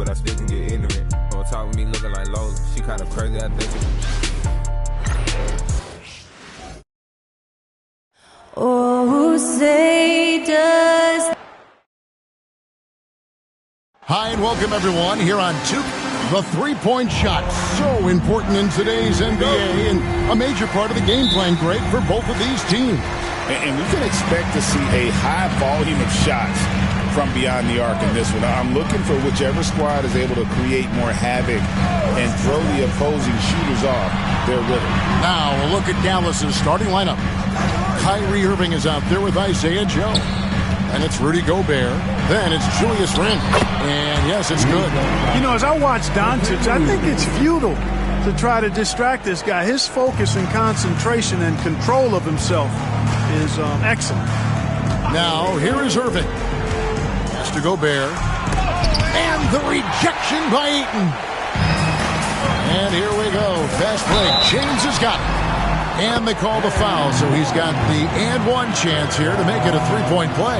but I still can get ignorant. On top of me looking like Lola, she kind of crazy, I think. Oh, say does. Hi and welcome everyone here on 2K. The three-point shot, so important in today's NBA and a major part of the game plan, Greg, for both of these teams. And we can expect to see a high volume of shots from beyond the arc in this one. I'm looking for whichever squad is able to create more havoc and throw the opposing shooters off. They're with it. Now a look at Dallas's starting lineup. Kyrie Irving is out there with Isaiah Joe. And it's Rudy Gobert. Then it's Julius Randle. And yes, it's good. You know, as I watch Doncic, I think it's futile to try to distract this guy. His focus and concentration and control of himself is excellent. Now, here is Irving. Has to Gobert. And the rejection by Ayton. And here we go. Fast break. James has got it. And they call the foul, so he's got the and one chance here to make it a three-point play.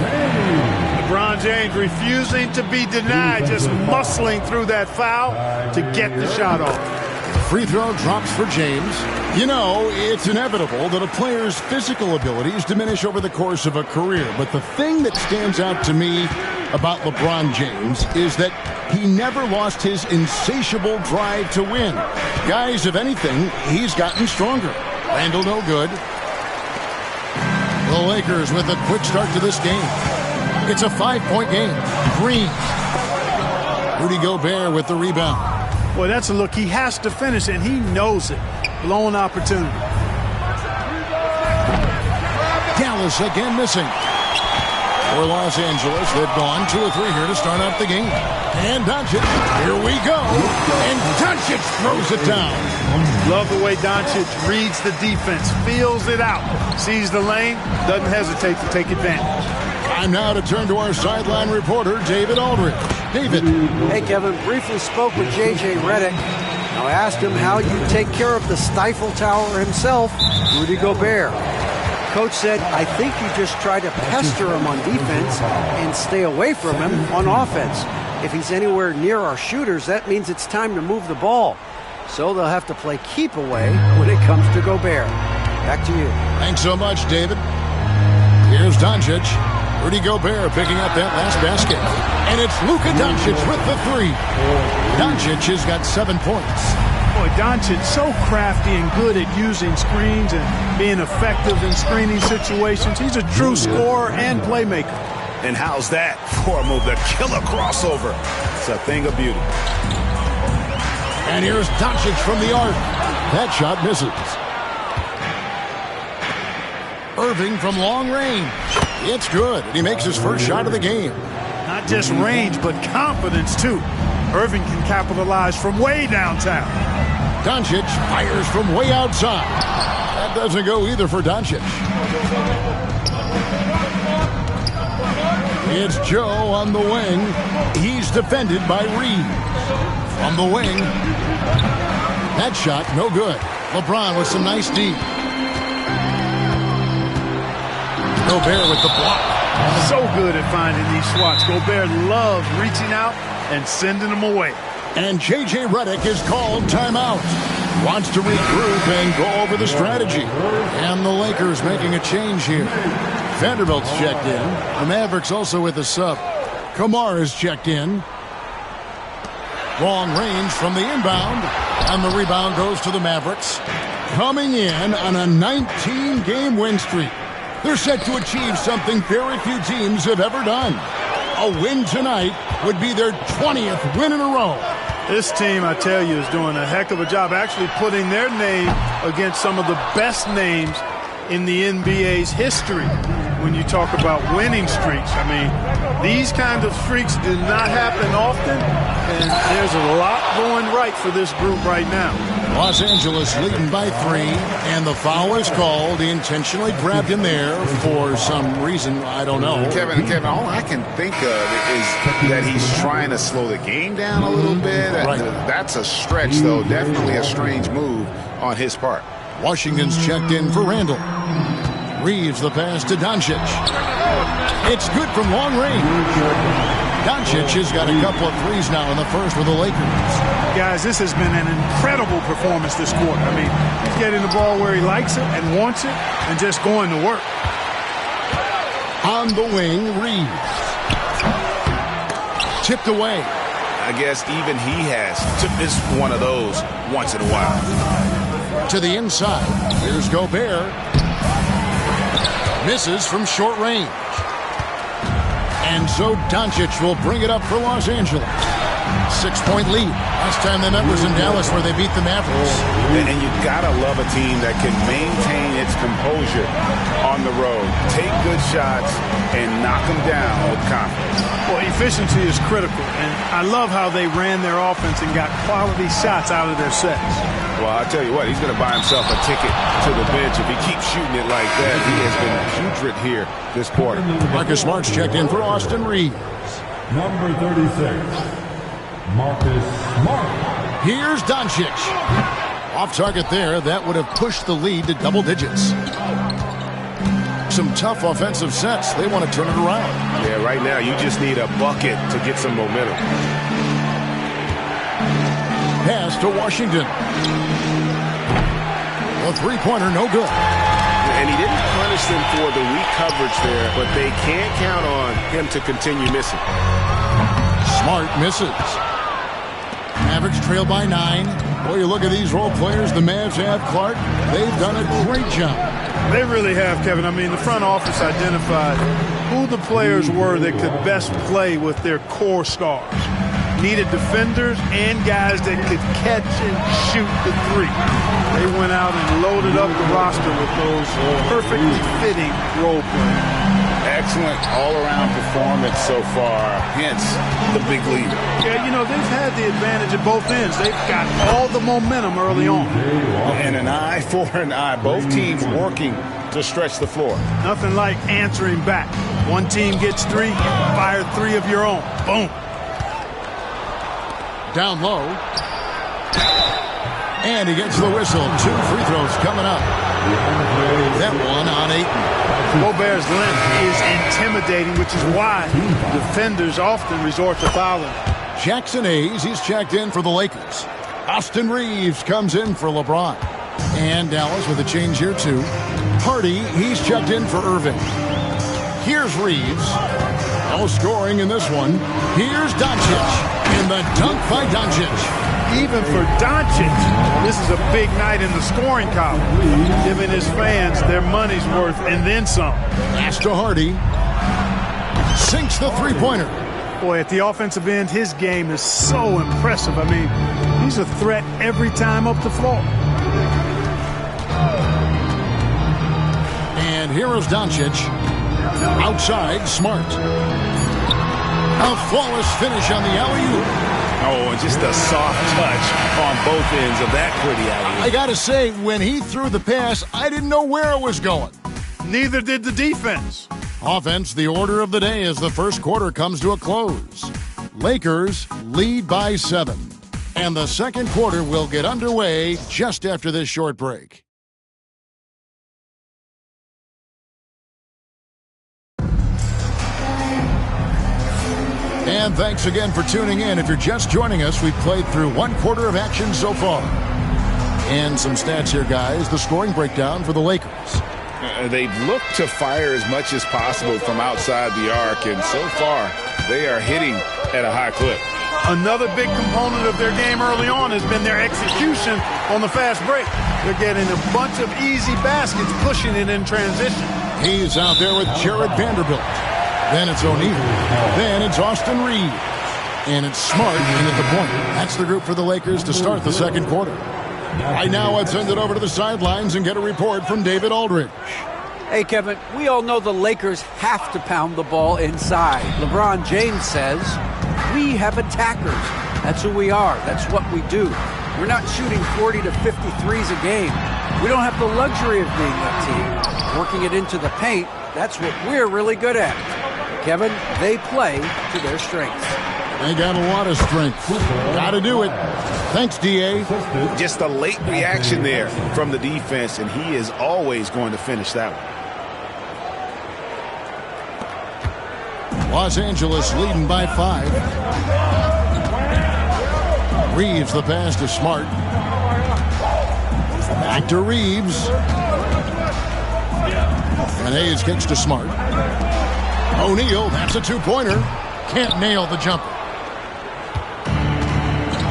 LeBron James refusing to be denied, just muscling through that foul to get the shot off. Free throw drops for James. You know, it's inevitable that a player's physical abilities diminish over the course of a career. But the thing that stands out to me about LeBron James is that he never lost his insatiable drive to win. Guys, if anything, he's gotten stronger. Randle no good. The Lakers with a quick start to this game. It's a 5-point game. Green. Rudy Gobert with the rebound. Boy, that's a look. He has to finish, and he knows it. Blown opportunity. Dallas again missing. For Los Angeles, they've gone 2 or 3 here to start out the game. And Doncic, here we go. And Doncic throws it down. Love the way Doncic reads the defense, feels it out, sees the lane, doesn't hesitate to take advantage. Time now to turn to our sideline reporter, David Aldridge. David. Hey, Kevin. Briefly spoke with J.J. Redick. Now I asked him how you take care of the Stifle Tower himself, Rudy Gobert. Coach said, I think you just try to pester him on defense and stay away from him on offense. If he's anywhere near our shooters, that means it's time to move the ball. So they'll have to play keep away when it comes to Gobert. Back to you. Thanks so much, David. Here's Doncic. Rudy Gobert picking up that last basket. And it's Luka Doncic with the three. Doncic has got 7 points. Boy, Doncic so crafty and good at using screens and being effective in screening situations. He's a true scorer and playmaker. And how's that for a move? The killer crossover. It's a thing of beauty. And here's Doncic from the arc. That shot misses. Irving from long range. It's good. And he makes his first shot of the game. Not just range, but confidence, too. Irving can capitalize from way downtown. Doncic fires from way outside. That doesn't go either for Doncic. It's Joe on the wing. He's defended by Reed. From the wing. That shot, no good. LeBron with some nice D. Gobert with the block. So good at finding these swats. Gobert loves reaching out and sending them away. And J.J. Redick is called timeout. Wants to regroup and go over the strategy. And the Lakers making a change here. Vanderbilt's checked in. The Mavericks also with a sub. Kamara's checked in. Long range from the inbound. And the rebound goes to the Mavericks. Coming in on a 19-game win streak. They're set to achieve something very few teams have ever done. A win tonight would be their 20th win in a row. This team, I tell you, is doing a heck of a job actually putting their name against some of the best names in the NBA's history when you talk about winning streaks. I mean, these kinds of streaks do not happen often, and there's a lot going right for this group right now. Los Angeles leading by 3, and the foul is called. He intentionally grabbed him there for some reason, I don't know. Kevin, all I can think of is that he's trying to slow the game down a little bit. Right. That's a stretch, though. Definitely a strange move on his part. Washington's checked in for Randle. Reeves the pass to Doncic. It's good from long range. Doncic has got a couple of threes now in the first for the Lakers. Guys, this has been an incredible performance this quarter. I mean, he's getting the ball where he likes it and wants it and just going to work. On the wing, Reeves. Tipped away. I guess even he has to miss one of those once in a while. To the inside. Here's Gobert. Misses from short range. And so Doncic will bring it up for Los Angeles. 6-point lead. Last time they met was in Dallas where they beat the Mavericks. And you gotta love a team that can maintain its composure on the road. Take good shots and knock them down with confidence. Well, efficiency is critical, and I love how they ran their offense and got quality shots out of their sets. Well, I tell you what, he's going to buy himself a ticket to the bench if he keeps shooting it like that. He has been putrid here this quarter. Marcus Smart's checked in for Austin Reeves. Number 36, Marcus Smart. Here's Doncic. Off target there. That would have pushed the lead to double digits. Some tough offensive sets. They want to turn it around. Yeah, right now you just need a bucket to get some momentum. Pass to Washington. A three-pointer, no good. And he didn't punish them for the weak coverage there, but they can't count on him to continue missing. Smart misses. Mavericks trail by 9. Boy, you look at these role players the Mavs have, Clark. They've done a great job. They really have, Kevin. I mean, the front office identified who the players were that could best play with their core stars. Needed defenders and guys that could catch and shoot the three. They went out and loaded up the roster with those perfectly fitting role players. Excellent all-around performance so far, hence the big lead. Yeah, you know, they've had the advantage at both ends. They've got all the momentum early on. And an eye for an eye. Both teams working to stretch the floor. Nothing like answering back. One team gets 3, you fire 3 of your own. Boom. Down low. And he gets the whistle. 2 free throws coming up. That one on 8. Gobert's length is intimidating, which is why defenders often resort to fouling. Jackson Hayes, he's checked in for the Lakers. Austin Reeves comes in for LeBron. And Dallas with a change here too. Hardy, he's checked in for Irving. Here's Reeves. No scoring in this one. Here's Doncic. And the dunk by Doncic. Even for Doncic, this is a big night in the scoring column, giving his fans their money's worth and then some. Pass to Hardy. Sinks the three-pointer. Boy, at the offensive end, his game is so impressive. I mean, he's a threat every time up the floor. And here is Doncic. Outside, Smart. A flawless finish on the alley-oop. Oh, and just a soft touch on both ends of that pretty alley-oop. I got to say, when he threw the pass, I didn't know where it was going. Neither did the defense. Offense, the order of the day as the first quarter comes to a close. Lakers lead by 7. And the second quarter will get underway just after this short break. And thanks again for tuning in. If you're just joining us, we've played through 1 quarter of action so far. And some stats here, guys. The scoring breakdown for the Lakers. They've looked to fire as much as possible from outside the arc, and so far they are hitting at a high clip. Another big component of their game early on has been their execution on the fast break. They're getting a bunch of easy baskets, pushing it in transition. He's out there with Jared Vanderbilt. Then it's O'Neal. Then it's Austin Reeves. And it's Smart in at the point. That's the group for the Lakers to start the second quarter. Right now, let's send it over to the sidelines and get a report from David Aldridge. Hey, Kevin, we all know the Lakers have to pound the ball inside. LeBron James says, we have attackers. That's who we are. That's what we do. We're not shooting 40 to 50 threes a game. We don't have the luxury of being that team. Working it into the paint, that's what we're really good at. Kevin, they play to their strengths. They got a lot of strength. Got to do it. Thanks, D.A. Just a late reaction there from the defense, and he is always going to finish that one. Los Angeles leading by 5. Reeves the pass to Smart. Back to Reeves. And Hayes kicks to Smart. O'Neal, that's a two-pointer. Can't nail the jumper.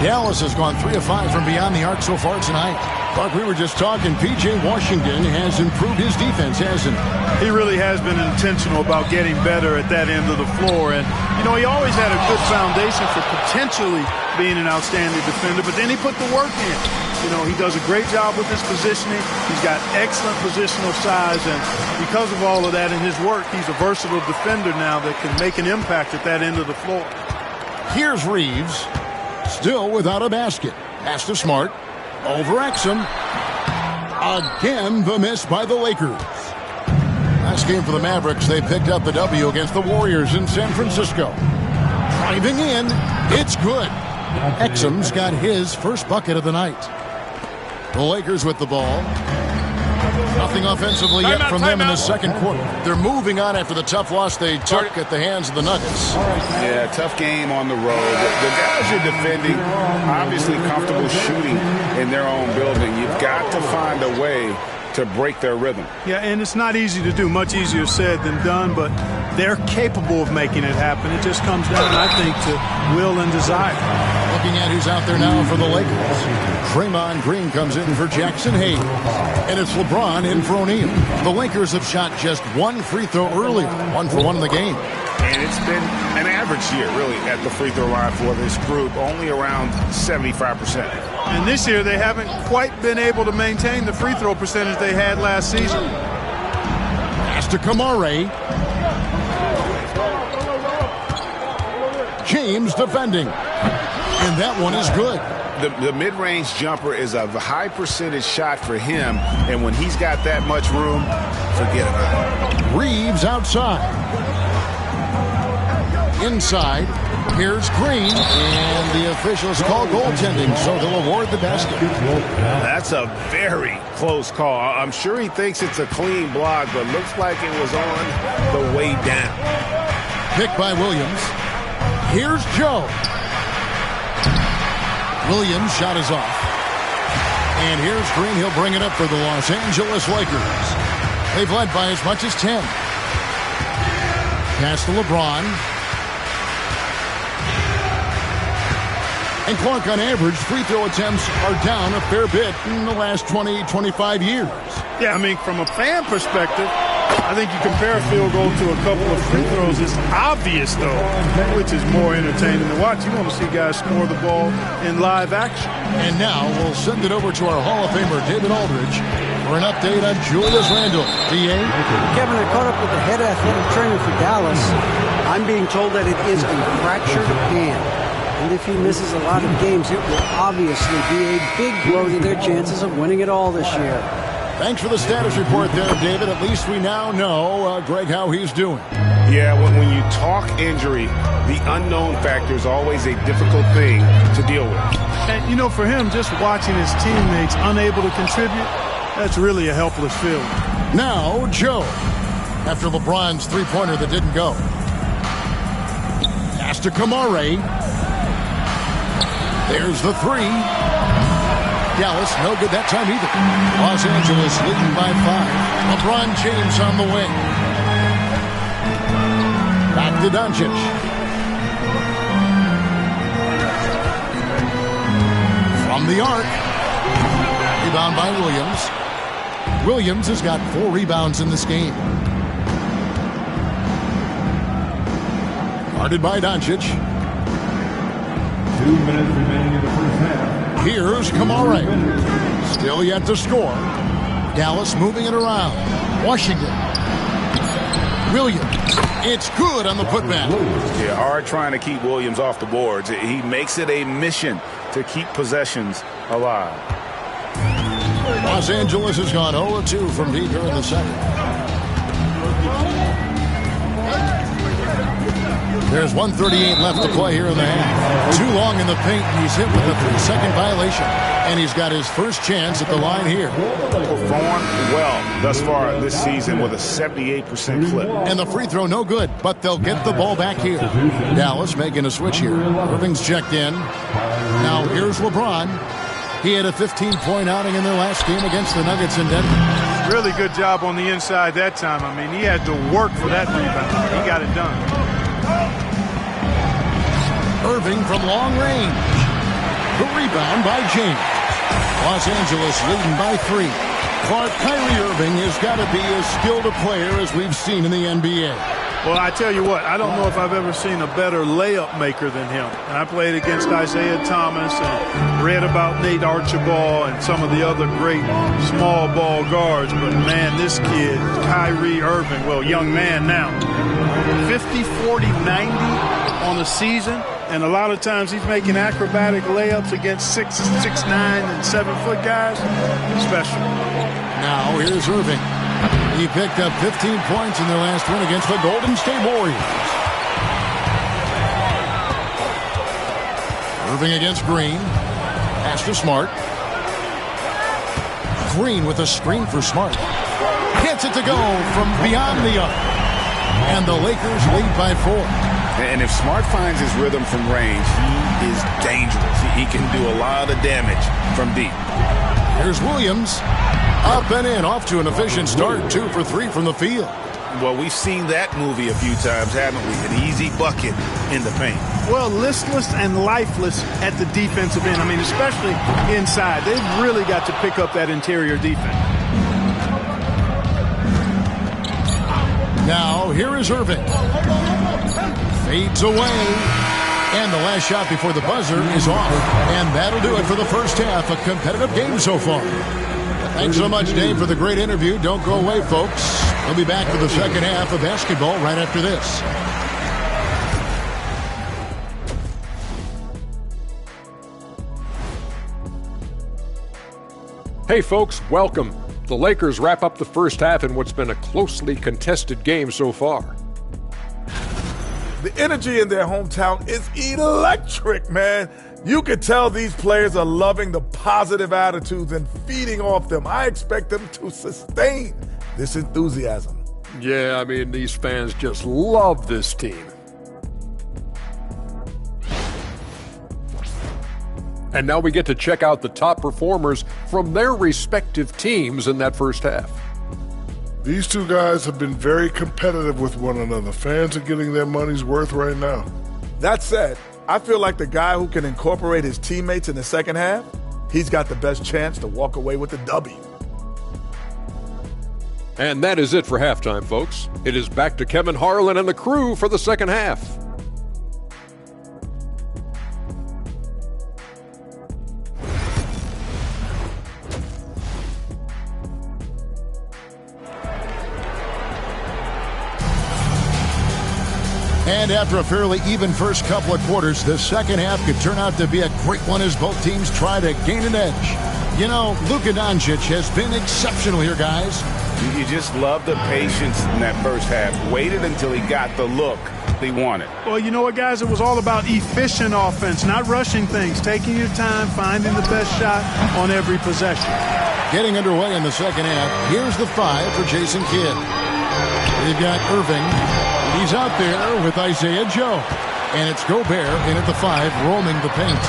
Dallas has gone 3 of 5 from beyond the arc so far tonight. But we were just talking, P.J. Washington has improved his defense, hasn't he? He really has been intentional about getting better at that end of the floor. And, you know, he always had a good foundation for potentially being an outstanding defender, but then he put the work in. You know, he does a great job with his positioning. He's got excellent positional size, and because of all of that in his work, he's a versatile defender now that can make an impact at that end of the floor. Here's Reeves, still without a basket. Pass to Smart. Over Exum. Again, the miss by the Lakers. Last game for the Mavericks, they picked up the W against the Warriors in San Francisco. Driving in, it's good. Exum's got his first bucket of the night. The Lakers with the ball. Nothing offensively yet from them in the second quarter. They're moving on after the tough loss they took at the hands of the Nuggets. Yeah, tough game on the road. The guys you're defending, obviously comfortable shooting in their own building. You've got to find a way to break their rhythm. Yeah, and it's not easy to do. Much easier said than done, but they're capable of making it happen. It just comes down, I think, to will and desire. Looking at who's out there now for the Lakers. Draymond Green comes in for Jackson Hayes. And it's LeBron in for O'Neal. The Lakers have shot just one free throw earlier. 1 for 1 in the game. And it's been an average year, really, at the free throw line for this group, only around 75%. And this year, they haven't quite been able to maintain the free throw percentage they had last season. Pass to Kamare. James defending. And that one is good. The mid-range jumper is a high percentage shot for him, and when he's got that much room, forget about it. Reeves outside. Inside, here's Green, and the officials call goaltending, so they'll award the basket. That's a very close call. I'm sure he thinks it's a clean block, but looks like it was on the way down. Picked by Williams. Here's Joe. Williams' shot is off. And here's Green. He'll bring it up for the Los Angeles Lakers. They've led by as much as 10. Pass to LeBron. And Clark, on average, free throw attempts are down a fair bit in the last 20, 25 years. Yeah, I mean, from a fan perspective, I think you compare a field goal to a couple of free throws. It's obvious, though, which is more entertaining to watch. You want to see guys score the ball in live action. And now we'll send it over to our Hall of Famer, David Aldridge, for an update on Julius Randle. D.A.? Kevin, I caught up with the head athletic trainer for Dallas. I'm being told that it is a fractured hand. And if he misses a lot of games, it will obviously be a big blow to their chances of winning it all this year. Thanks for the status report there, David. At least we now know, Greg, how he's doing. Yeah, when you talk injury, the unknown factor is always a difficult thing to deal with. And, you know, for him, just watching his teammates unable to contribute, that's really a helpless feeling. Now, Joe, after LeBron's three-pointer that didn't go. Pass to Kamare. There's the three. Dallas, no good that time either. Los Angeles leading by 5. LeBron James on the wing. Back to Doncic. From the arc. Rebound by Williams. Williams has got 4 rebounds in this game. Guarded by Doncic. 2 minutes remaining in the first half. Here's Kamare. Still yet to score. Dallas moving it around. Washington. Williams. It's good on the putback. Yeah, hard trying to keep Williams off the boards. He makes it a mission to keep possessions alive. Los Angeles has gone 0-2 from deep here in the second. There's 1:38 left to play here in the half. Too long in the paint, and he's hit with a 3-second violation. And he's got his first chance at the line here. Performed well thus far this season with a 78% clip. And the free throw no good, but they'll get the ball back here. Dallas making a switch here. Irving's checked in. Now here's LeBron. He had a 15-point outing in their last game against the Nuggets in Denver. Really good job on the inside that time. I mean, he had to work for that rebound. He got it done. Irving from long range. The rebound by James. Los Angeles leading by 3. Kyrie Irving has got to be as skilled a player as we've seen in the NBA. Well, I tell you what, I don't know if I've ever seen a better layup maker than him. And I played against Isaiah Thomas and read about Nate Archibald and some of the other great small ball guards. But, man, this kid, Kyrie Irving, well, young man now, 50, 40, 90 on a season. And a lot of times he's making acrobatic layups against 6'9", and 7-foot guys. Special. Now here's Irving. He picked up 15 points in their last win against the Golden State Warriors. Irving against Green. Pass to Smart. Green with a screen for Smart. Hits it to go from beyond the arc. And the Lakers lead by 4. And if Smart finds his rhythm from range, he is dangerous. He can do a lot of damage from deep. Here's Williams. Up and in, off to an efficient start. 2 for 3 from the field. Well, we've seen that movie a few times, haven't we? An easy bucket in the paint. Well, listless and lifeless at the defensive end. I mean, especially inside. They've really got to pick up that interior defense. Now, here is Irving. Fades away. And the last shot before the buzzer is off. And that'll do it for the first half. A competitive game so far. Thanks so much, Dave, for the great interview. Don't go away, folks. We'll be back for the second half of basketball right after this. Hey, folks, welcome. The Lakers wrap up the first half in what's been a closely contested game so far. The energy in their hometown is electric, man. You could tell these players are loving the positive attitudes and feeding off them. I expect them to sustain this enthusiasm. Yeah, I mean, these fans just love this team. And now we get to check out the top performers from their respective teams in that first half. These two guys have been very competitive with one another. Fans are getting their money's worth right now. That said, I feel like the guy who can incorporate his teammates in the second half, he's got the best chance to walk away with the W. And that is it for halftime, folks. It is back to Kevin Harlan and the crew for the second half. And after a fairly even first couple of quarters, the second half could turn out to be a great one as both teams try to gain an edge. You know, Luka Doncic has been exceptional here, guys. You just love the patience in that first half. Waited until he got the look he wanted. Well, you know what, guys? It was all about efficient offense, not rushing things, taking your time, finding the best shot on every possession. Getting underway in the second half, here's the 5 for Jason Kidd. We've got Irving. He's out there with Isaiah Joe. And it's Gobert in at the 5, roaming the paint.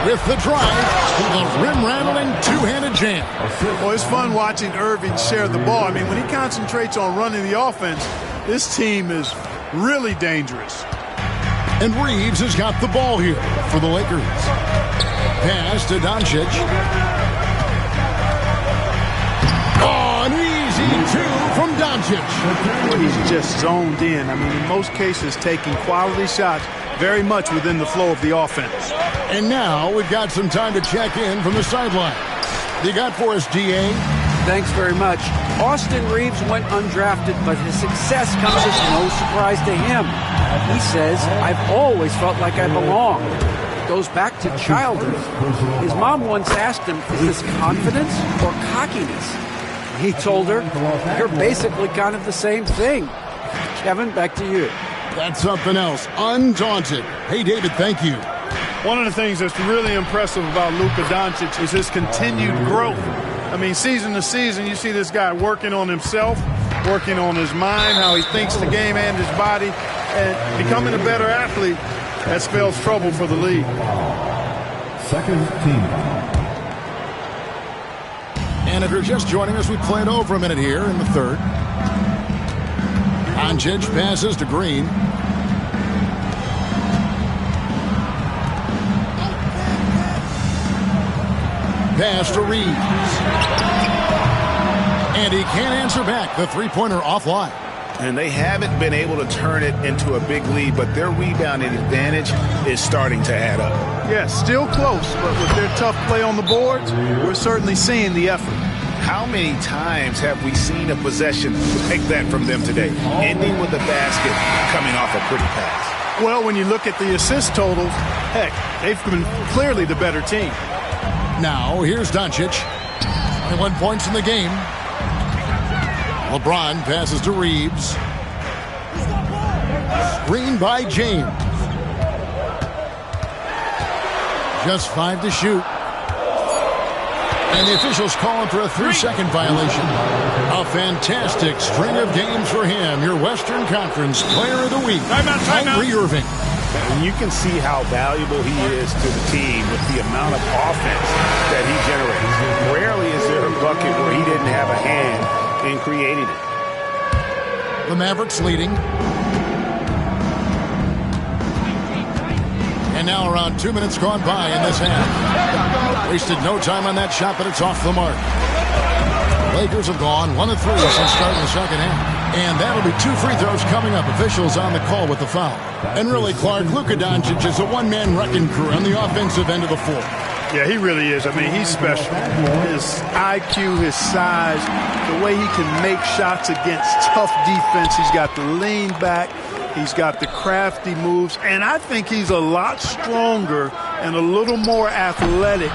With the drive, the rim-rattling two-handed jam. Well, it's fun watching Irving share the ball. I mean, when he concentrates on running the offense, this team is really dangerous. And Reeves has got the ball here for the Lakers. Pass to Doncic. Oh, an easy 2 from Doncic. Well, he's just zoned in. I mean, in most cases, taking quality shots very much within the flow of the offense. And now we've got some time to check in from the sideline. You got for us, GA? Thanks very much. Austin Reeves went undrafted, but his success comes as no surprise to him. He says, I've always felt like I belong. It goes back to childhood. His mom once asked him, is this confidence or cockiness? He told her, you're basically kind of the same thing. Kevin, back to you. That's something else. Undaunted. Hey, David, thank you. One of the things that's really impressive about Luka Doncic is his continued growth. I mean, season to season, you see this guy working on himself, working on his mind, how he thinks the game and his body, and becoming a better athlete. That spells trouble for the league. Second team. And if you're just joining us, we played over a minute here in the third. Doncic passes to Green. Pass to Reeves. And he can't answer back. The three-pointer offline. And they haven't been able to turn it into a big lead, but their rebounding advantage is starting to add up. Yeah, still close, but with their tough play on the boards, we're certainly seeing the effort. How many times have we seen a possession like that from them today, ending with a basket coming off a pretty pass? Well, when you look at the assist totals, heck, they've been clearly the better team. Now, here's Doncic. 21 points in the game. LeBron passes to Reeves. Screened by James. Just 5 to shoot. And the officials calling for a 3-second violation. A fantastic string of games for him. Your Western Conference Player of the Week, Kyrie Irving. And you can see how valuable he is to the team with the amount of offense that he generates. Rarely is there a bucket where he didn't have a hand in creating it. The Mavericks leading. And now around 2 minutes gone by in this half. Wasted no time on that shot, but it's off the mark. Lakers have gone 1 of 3 since starting the second half. And that'll be 2 free throws coming up. Officials on the call with the foul. And really, Clark, Luka Doncic is a one-man wrecking crew on the offensive end of the floor. Yeah, he really is. I mean, he's special. His IQ, his size, the way he can make shots against tough defense. He's got the lean back. He's got the crafty moves. And I think he's a lot stronger and a little more athletic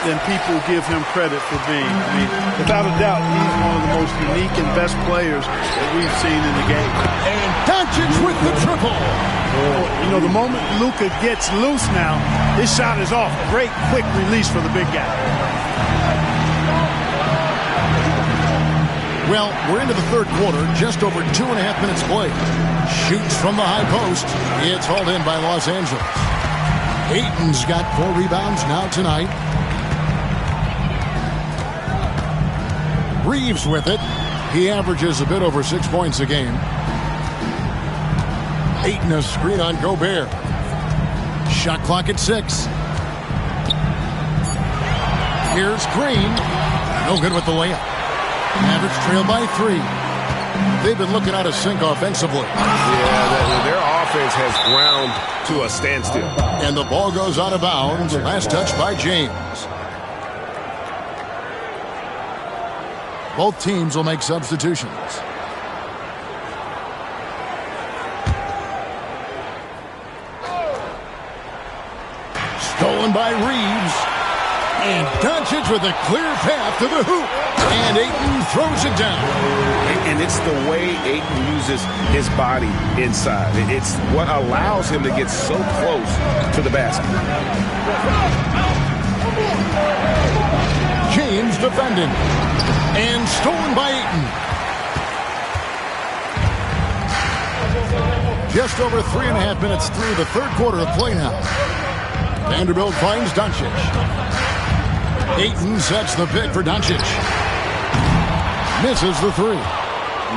than people give him credit for being. I mean, without a doubt, he's one of the most unique and best players that we've seen in the game. And Doncic with the triple. You know, the moment Luka gets loose now, his shot is off. Great quick release for the big guy. Well, we're into the third quarter, just over 2.5 minutes played. Shoots from the high post. It's hauled in by Los Angeles. Ayton's got 4 rebounds now tonight. Reeves with it. He averages a bit over 6 points a game. Ayton a screen on Gobert. Shot clock at 6. Here's Green. No good with the layup. Mavericks trail by 3. They've been looking out of sync offensively. Yeah, their offense has ground to a standstill. And the ball goes out of bounds. Last touch by James. Both teams will make substitutions. Stolen by Reeves. And Doncic with a clear path to the hoop. And Ayton throws it down. And it's the way Ayton uses his body inside. It's what allows him to get so close to the basket. James defending. And stolen by Ayton. Just over 3.5 minutes through the third quarter of play now. Vanderbilt finds Doncic. Ayton sets the pick for Doncic. Misses the 3.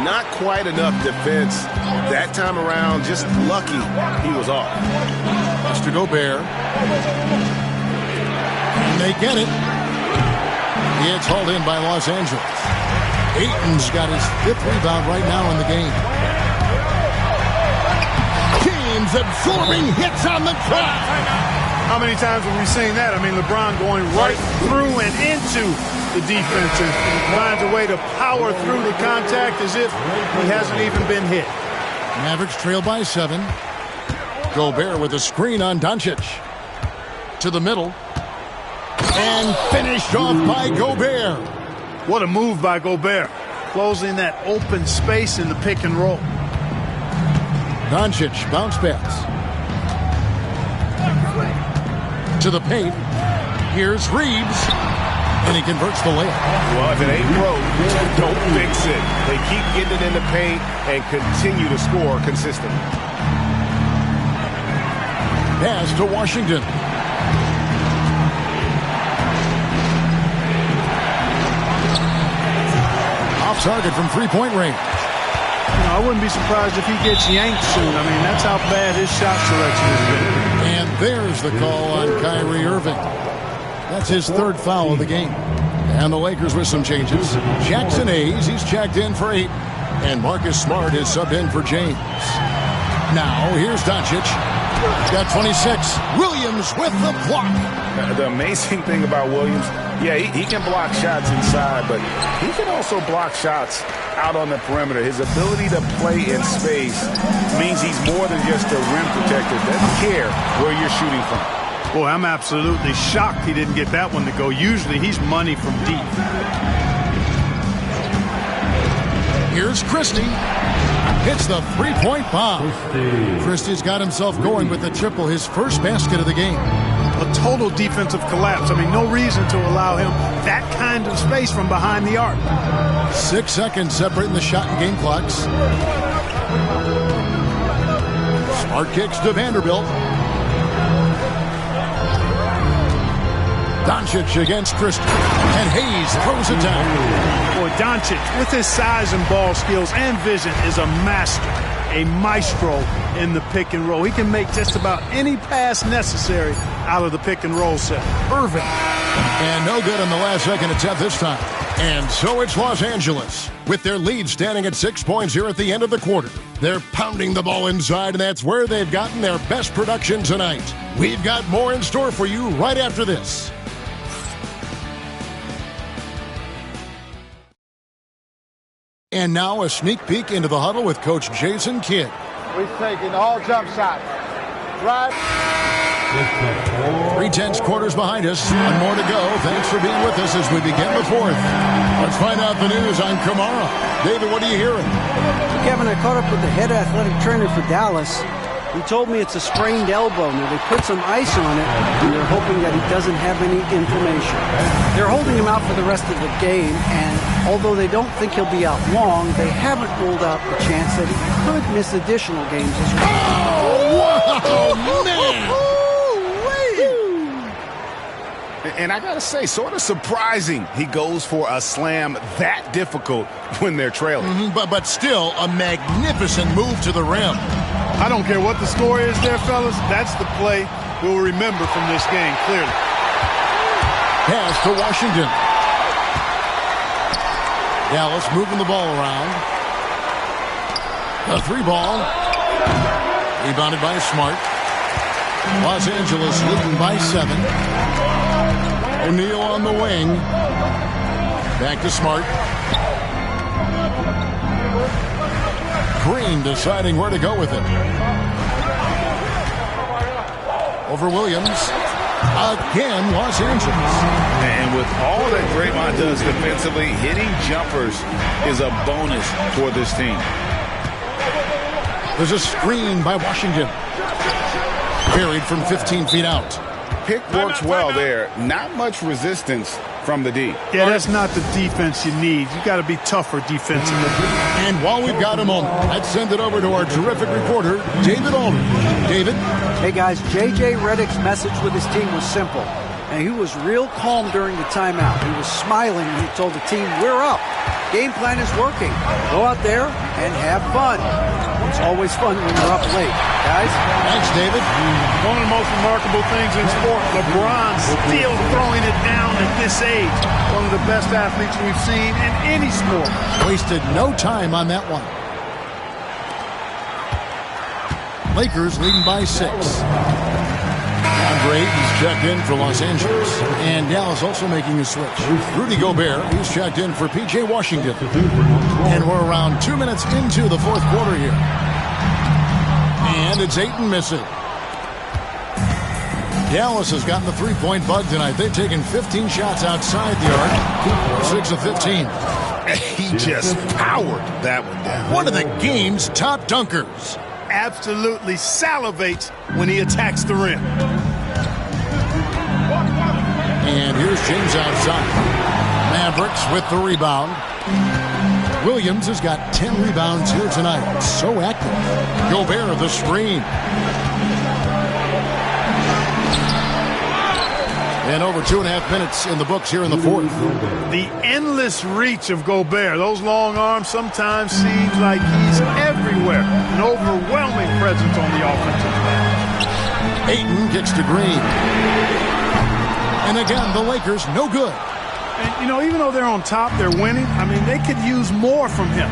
Not quite enough defense that time around. Just lucky he was off. Pass to Gobert. And they get it. It's hauled in by Los Angeles. Ayton's got his 5th rebound right now in the game. James absorbing hits on the drive. How many times have we seen that? I mean, LeBron going right through and into the defense and finds a way to power through the contact as if he hasn't even been hit. Mavericks trail by 7. Gobert with a screen on Doncic. To the middle. And finished off by Gobert. What a move by Gobert. Closing that open space in the pick and roll. Doncic, bounce pass. To the paint. Here's Reeves. And he converts the layup. Well, if it ain't broke, don't fix it. They keep getting it in the paint and continue to score consistently. Pass to Washington. Off target from three-point range. I wouldn't be surprised if he gets yanked soon. I mean, that's how bad his shot selection has been. And there's the call on Kyrie Irving. That's his third foul of the game. And the Lakers with some changes. Jackson Hayes, he's checked in for 8. And Marcus Smart is subbed in for James. Now, here's Doncic. He's got 26. Williams with the block. The amazing thing about Williams, yeah, he can block shots inside, but he can also block shots out on the perimeter. His ability to play in space means he's more than just a rim protector. Doesn't care where you're shooting from. Boy, I'm absolutely shocked he didn't get that one to go. Usually he's money from deep. Here's Christie. Hits the three-point bomb. Christie's got himself going with the triple, his first basket of the game. A total defensive collapse. I mean, no reason to allow him that kind of space from behind the arc. 6 seconds separating the shot and game clocks. Smart kicks to Vanderbilt. Doncic against Christie. And Hayes throws it down. Boy, Doncic, with his size and ball skills and vision, is a master, a maestro in the pick and roll. He can make just about any pass necessary out of the pick and roll set. Irving. And no good on the last second attempt this time. And so it's Los Angeles, with their lead standing at 6 points here at the end of the quarter. They're pounding the ball inside, and that's where they've gotten their best production tonight. We've got more in store for you right after this. And now a sneak peek into the huddle with Coach Jason Kidd. We've taken all jump shots. Drive. 3/10 quarters behind us. One more to go. Thanks for being with us as we begin the fourth. Let's find out the news on Kamara. David, what are you hearing? Kevin, I caught up with the head athletic trainer for Dallas. He told me it's a sprained elbow. Now, they put some ice on it, and they're hoping that he doesn't have any inflammation. They're holding him out for the rest of the game, and although they don't think he'll be out long, they haven't ruled out the chance that he could miss additional games as well. Oh, man! And I got to say, sort of surprising he goes for a slam that difficult when they're trailing. But still, a magnificent move to the rim. I don't care what the score is there, fellas. That's the play we'll remember from this game, clearly. Pass to Washington. Dallas moving the ball around. A 3-ball. Rebounded by Smart. Los Angeles leading by 7. O'Neal on the wing. Back to Smart. Green deciding where to go with it. Over Williams. Again, Los Angeles. And with all that Draymond does defensively, hitting jumpers is a bonus for this team. There's a screen by Washington. Carried from 15 feet out. Pick works well there. Not much resistance from the D. Yeah, that's not the defense you need. You got to be tougher defensively. And while we've got a moment, let's send it over to our terrific reporter, David Aldridge. David? Hey, guys, J.J. Redick's message with his team was simple, and he was real calm during the timeout. He was smiling, and he told the team, we're up. Game plan is working. Go out there and have fun. It's always fun when you're up late. Guys? Thanks, David. One of the most remarkable things in sport, LeBron still throwing it down at this age. One of the best athletes we've seen in any sport. Wasted no time on that one. Lakers leading by 6. Andre, he's checked in for Los Angeles. And Dallas also making a switch. Rudy Gobert, he's checked in for P.J. Washington. And we're around 2 minutes into the fourth quarter here. And it's Ayton missing. Dallas has gotten the three-point bug tonight. They've taken 15 shots outside the arc. 6 of 15. He just powered that one down. One of the game's top dunkers. absolutely salivates when he attacks the rim. And here's James outside. Mavericks with the rebound. Williams has got 10 rebounds here tonight. So active. Gobert the screen. And over 2.5 minutes in the books here in the fourth. The endless reach of Gobert. Those long arms sometimes seems like he's everywhere. An overwhelming presence on the offensive end. Ayton kicks to Green. And again, the Lakers no good. And, you know, even though they're on top, they're winning. I mean, they could use more from him.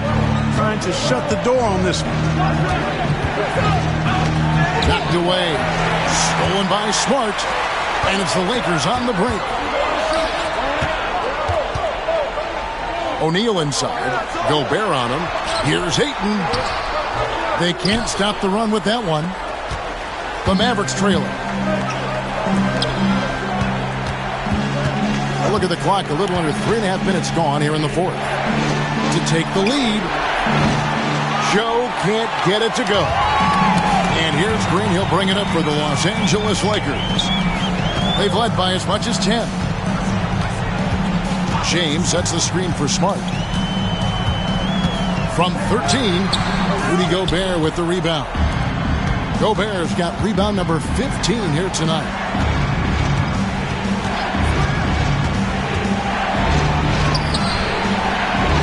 Trying to shut the door on this one. Knocked away. Stolen by Smart. And it's the Lakers on the break. O'Neal inside. Gobert on him. Here's Ayton. They can't stop the run with that one. The Mavericks trailing. Look at the clock. A little under 3.5 minutes gone here in the fourth. To take the lead. Joe can't get it to go. And here's Green. He'll bring it up for the Los Angeles Lakers. They've led by as much as 10. James sets the screen for Smart. From 13, Rudy Gobert with the rebound. Gobert's got rebound number 15 here tonight.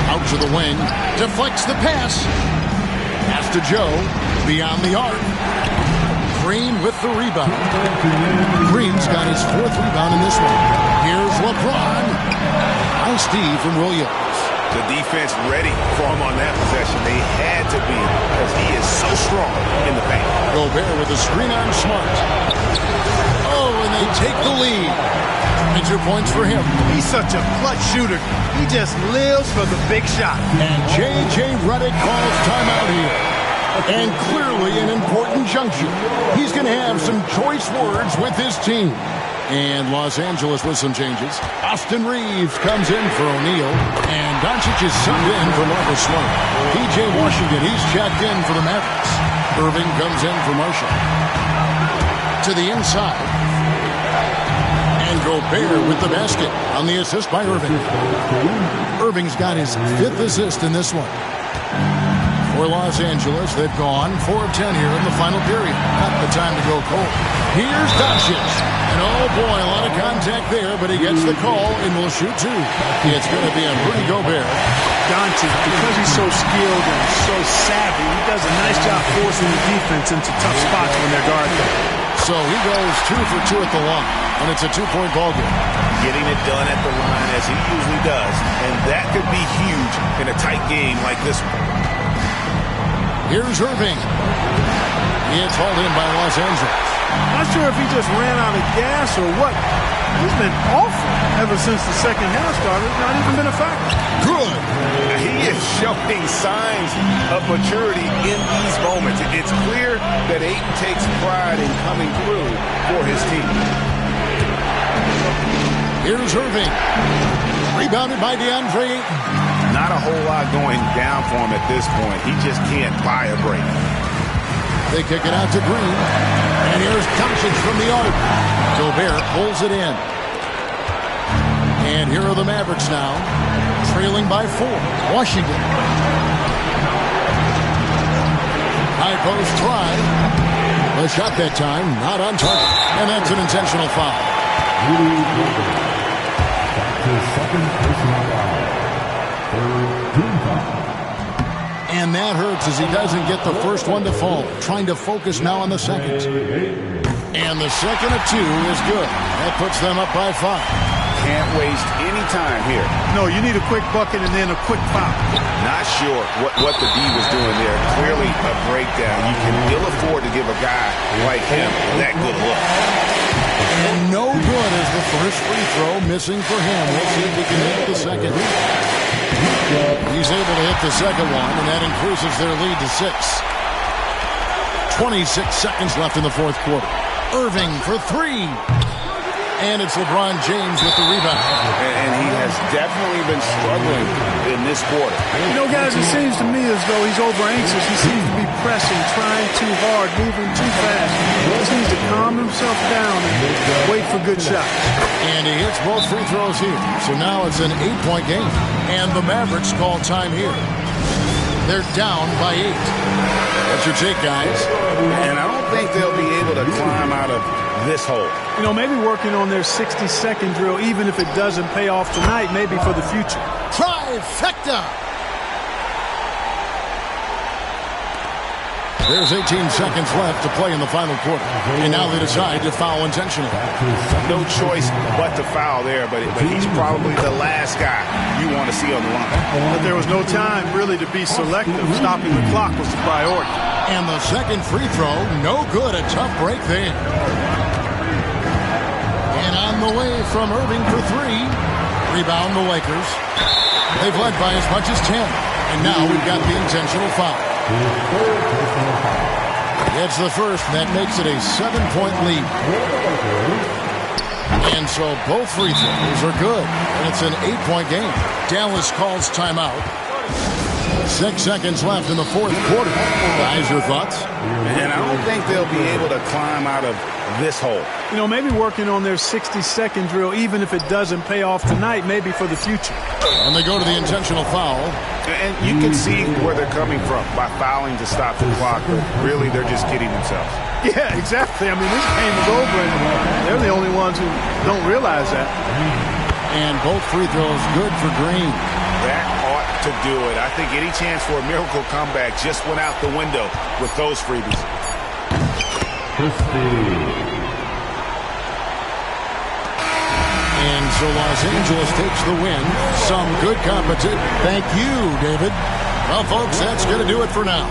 Out to the wing. Deflects the pass. Pass to Joe. Beyond the arc. Green with the rebound. Green's got his 4th rebound in this one. Here's LeBron. Nice D from Williams. The defense ready for him on that possession. They had to be because he is so strong in the paint. Gobert with a screen on Smart. Oh, and they take the lead. 22 points for him. He's such a clutch shooter. He just lives for the big shot. And J.J. Redick calls timeout here. And clearly an important juncture. He's going to have some choice words with his team. And Los Angeles with some changes. Austin Reeves comes in for O'Neal. And Doncic is subbed in for Marcus Smart. P.J. Washington, he's checked in for the Mavericks. Irving comes in for Marshall. To the inside. And Gobert with the basket on the assist by Irving. Irving's got his 5th assist in this one. For Los Angeles, they've gone 4 of 10 here in the final period. Not the time to go cold. Here's Doncic. And oh boy, a lot of contact there, but he gets the call and will shoot 2. It's going to be on Rudy Gobert. Doncic, because he's so skilled and so savvy, he does a nice job forcing the defense into tough spots when they're guarded. So he goes 2 for 2 at the line, and it's a 2-point ball game. Getting it done at the line as he usually does, and that could be huge in a tight game like this one. Here's Irving. It's hauled in by Los Angeles. Not sure if he just ran out of gas or what. He's been awful ever since the second half started. Not even been a factor. Good. He is showing signs of maturity in these moments. It's clear that Ayton takes pride in coming through for his team. Here's Irving. Rebounded by DeAndre Ayton. Not a whole lot going down for him at this point. He just can't buy a break. They kick it out to Green. And here's Doncic from the arc. Gobert pulls it in. And here are the Mavericks now, trailing by 4. Washington. High post try. The shot that time, not on target. And that's an intentional foul. Second personal foul. And that hurts as he doesn't get the first one to fall. Trying to focus now on the second. And the second of 2 is good. That puts them up by 5. Can't waste any time here. No, you need a quick bucket and then a quick foul. Not sure what the D was doing there. Clearly a breakdown. You can ill afford to give a guy like him that good look. And no good is the first free throw missing for him. We'll see if he can hit the second. He's able to hit the second one, and that increases their lead to 6. 26 seconds left in the fourth quarter. Irving for 3. And it's LeBron James with the rebound. And he has definitely been struggling in this quarter. You know, guys, it seems to me as though he's over-anxious. He seems to be pressing, trying too hard, moving too fast. He just needs to calm himself down and wait for good shots. And he hits both free throws here. So now it's an 8-point game. And the Mavericks call time here. They're down by 8. What's your take, guys? And I don't think they'll be able to climb out of this hole. You know, maybe working on their 60-second drill, even if it doesn't pay off tonight, maybe for the future. Trifecta! There's 18 seconds left to play in the final quarter. And now they decide to foul intentionally. No choice but to foul there, but he's probably the last guy you want to see on the line. But there was no time really to be selective. Stopping the clock was the priority. And the second free throw, no good. A tough break there. And on the way from Irving for 3. Rebound the Lakers. They've led by as much as 10. And now we've got the intentional foul. It's the first, and that makes it a 7-point lead. And so both free throws are good, and it's an 8-point game. Dallas calls timeout. 6 seconds left in the fourth quarter. Guys, your thoughts? And I don't think they'll be able to climb out of this hole. You know, maybe working on their 60-second drill, even if it doesn't pay off tonight, maybe for the future. And they go to the intentional foul. And you can see where they're coming from by fouling to stop the clock, but really they're just kidding themselves. Yeah, exactly. I mean, this game is over, and they're the only ones who don't realize that. And both free throws good for Green. That ought to do it. I think any chance for a miracle comeback just went out the window with those freebies. And so Los Angeles takes the win. Some good competition. Thank you, David. Well, folks, that's going to do it for now.